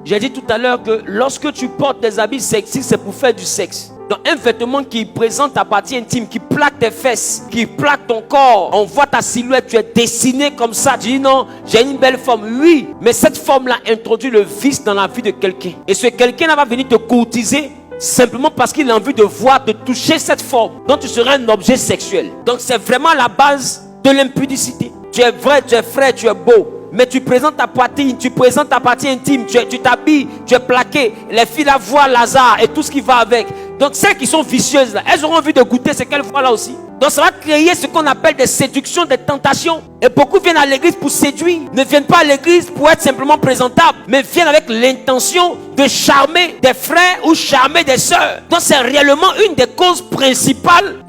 J'ai dit tout à l'heure que lorsque tu portes des habits sexy, c'est pour faire du sexe. Donc un vêtement qui présente ta partie intime, qui plaque tes fesses, qui plaque ton corps, on voit ta silhouette, tu es dessiné comme ça. Tu dis non, j'ai une belle forme. Oui, mais cette forme-là introduit le vice dans la vie de quelqu'un. Et ce quelqu'un-là va venir te courtiser simplement parce qu'il a envie de voir, de toucher cette forme. Donc tu seras un objet sexuel. Donc c'est vraiment la base de l'impudicité. Tu es vrai, tu es frais, tu es beau. Mais tu présentes ta poitrine, tu présentes ta partie intime, tu t'habilles, tu es plaqué. Les filles la voient Lazare et tout ce qui va avec. Donc celles qui sont vicieuses là, elles auront envie de goûter ce qu'elles voient là aussi. Donc ça va créer ce qu'on appelle des séductions, des tentations. Et beaucoup viennent à l'église pour séduire. Ne viennent pas à l'église pour être simplement présentables, mais viennent avec l'intention de charmer des frères ou charmer des sœurs. Donc c'est réellement une des causes principales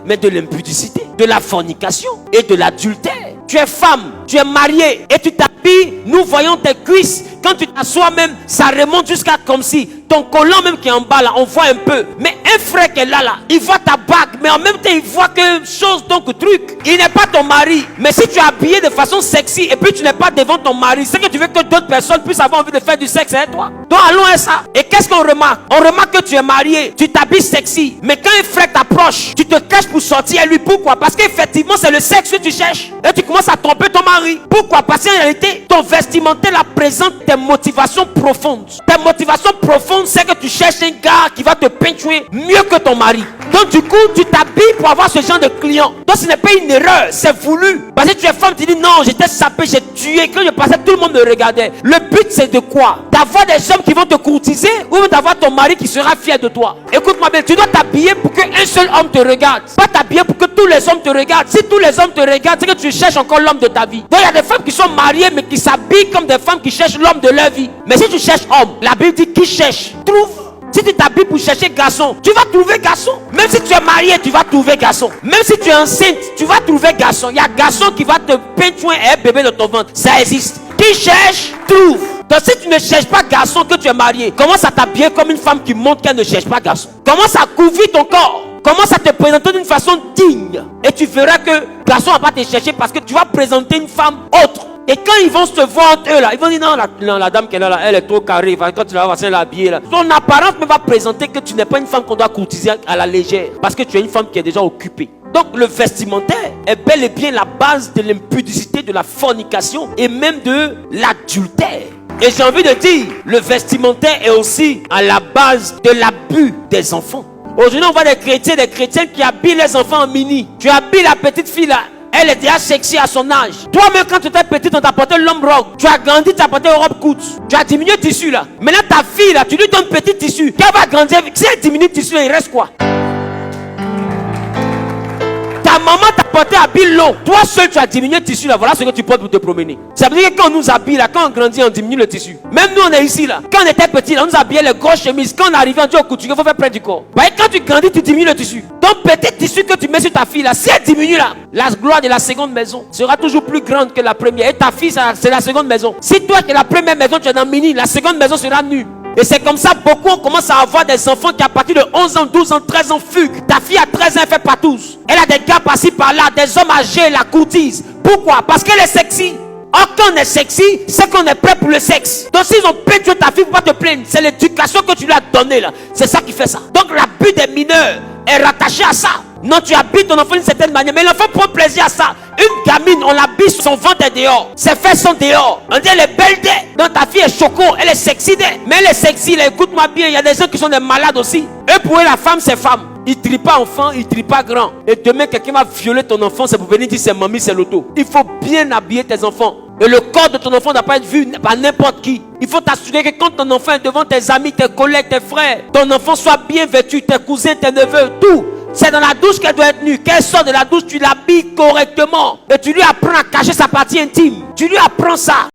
mais de l'impudicité, de la fornication et de l'adultère. Tu es femme, tu es mariée et tu t'habilles, nous voyons tes cuisses. Quand tu t'assois même, ça remonte jusqu'à comme si ton collant même qui est en bas là, on voit un peu. Mais un frère qui est là, il voit ta bague, mais en même temps il voit que chose, donc truc. Il n'est pas ton mari, mais si tu es habillé de façon sexy et puis tu n'es pas devant ton mari, c'est que tu veux que d'autres personnes puissent avoir envie de faire du sexe avec toi. Donc allons à ça. Et qu'est-ce qu'on remarque? On remarque que tu es marié, tu t'habilles sexy, mais quand un frère t'approche, tu te caches pour sortir à lui. Pourquoi? Parce qu'effectivement c'est le sexe que tu cherches. Et tu commences à tromper ton mari. Pourquoi? Parce qu'en réalité, ton vestimentaire là présente tes motivations profondes. Tes motivations profondes, c'est que tu cherches un gars qui va te peinturer mieux que ton mari. Donc du coup, tu t'habilles pour avoir ce genre de client. Donc ce n'est pas une erreur, c'est voulu. Parce que tu es femme, tu dis non, j'étais sapé, j'ai tué. Quand je passais, tout le monde me regardait. Le but c'est de quoi? D'avoir des hommes qui vont te courtiser ou d'avoir ton mari qui sera fier de toi. Écoute-moi bien, tu dois t'habiller pour qu'un seul homme te regarde. Pas t'habiller pour que tous les hommes te regardent. Si tous les hommes te regardent, c'est que tu cherches encore l'homme de ta vie. Donc il y a des femmes qui sont mariées mais qui s'habillent comme des femmes qui cherchent l'homme de leur vie. Mais si tu cherches homme, la Bible dit qui cherche, trouve. Si tu t'habilles pour chercher garçon, tu vas trouver garçon. Même si tu es marié, tu vas trouver garçon. Même si tu es enceinte, tu vas trouver garçon. Il y a garçon qui va te peindre un bébé dans ton ventre. Ça existe. Qui cherche, trouve. Donc si tu ne cherches pas garçon que tu es marié, commence à t'habiller comme une femme qui montre qu'elle ne cherche pas garçon. Commence à couvrir ton corps. Commence à te présenter d'une façon digne. Et tu verras que garçon va pas te chercher parce que tu vas présenter une femme autre. Et quand ils vont se voir entre eux là, ils vont dire non, la dame qui est là, elle est trop carrée. Quand tu la vas l'habiller là, ton apparence me va présenter que tu n'es pas une femme qu'on doit courtiser à la légère. Parce que tu es une femme qui est déjà occupée. Donc le vestimentaire est bel et bien la base de l'impudicité, de la fornication et même de l'adultère. Et j'ai envie de dire, le vestimentaire est aussi à la base de l'abus des enfants. Aujourd'hui on voit des chrétiens qui habillent les enfants en mini. Tu habilles la petite fille là. Elle est déjà sexy à son âge. Toi-même, quand tu étais petite, on t'a porté l'homme robe. Tu as grandi, tu as porté robe courte. Tu as diminué le tissu là. Maintenant, ta fille là, tu lui donnes petit tissu. Quand elle va grandir, si elle diminue le tissu, il reste quoi? Ta maman t'a porté habit long. Toi seul, tu as diminué le tissu là. Voilà ce que tu portes pour te promener. Ça veut dire que quand on nous habille là, quand on grandit, on diminue le tissu. Même nous, on est ici là. Quand on était petit là, on nous habillait les grosses chemises. Quand on arrivait, on dit au couturier, il faut faire près du corps. Bah, quand tu grandis, tu diminues le tissu. Donc, petit tissu que tu mets sur ta fille là, si elle diminue là, la gloire de la seconde maison sera toujours plus grande que la première. Et ta fille, c'est la seconde maison. Si toi, qui es la première maison, tu es dans mini, la seconde maison sera nue. Et c'est comme ça, beaucoup on commence à avoir des enfants qui à partir de 11 ans, 12 ans, 13 ans fuguent. Ta fille à 13 ans, elle fait patouze. Elle a des gars par-ci par-là, des hommes âgés, la courtisent. Pourquoi? Parce qu'elle est sexy. Or, quand on est sexy, c'est qu'on est prêt pour le sexe. Donc s'ils ont pétué ta fille, faut pas te plaindre. C'est l'éducation que tu lui as donnée là. C'est ça qui fait ça. Donc l'abus des mineurs est rattaché à ça. Non, tu habilles ton enfant d'une certaine manière, mais l'enfant prend plaisir à ça. Une gamine, on l'habille, son ventre est dehors, ses fesses sont dehors. On dit elle est belle d'elle. Donc ta fille est choco, elle est sexy d'elle. Mais elle est sexy, là, écoute-moi bien, il y a des gens qui sont des malades aussi. Et pour eux, la femme, c'est femme. Il ne trie pas enfant, il ne trie pas grand. Et demain, quelqu'un va violer ton enfant, c'est pour venir dire c'est mamie, c'est l'auto. Il faut bien habiller tes enfants. Et le corps de ton enfant ne doit pas être vu par n'importe qui. Il faut t'assurer que quand ton enfant est devant tes amis, tes collègues, tes frères, ton enfant soit bien vêtu, tes cousins, tes neveux, tout. C'est dans la douche qu'elle doit être nue. Qu'elle sort de la douche, tu l'habilles correctement. Et tu lui apprends à cacher sa partie intime. Tu lui apprends ça.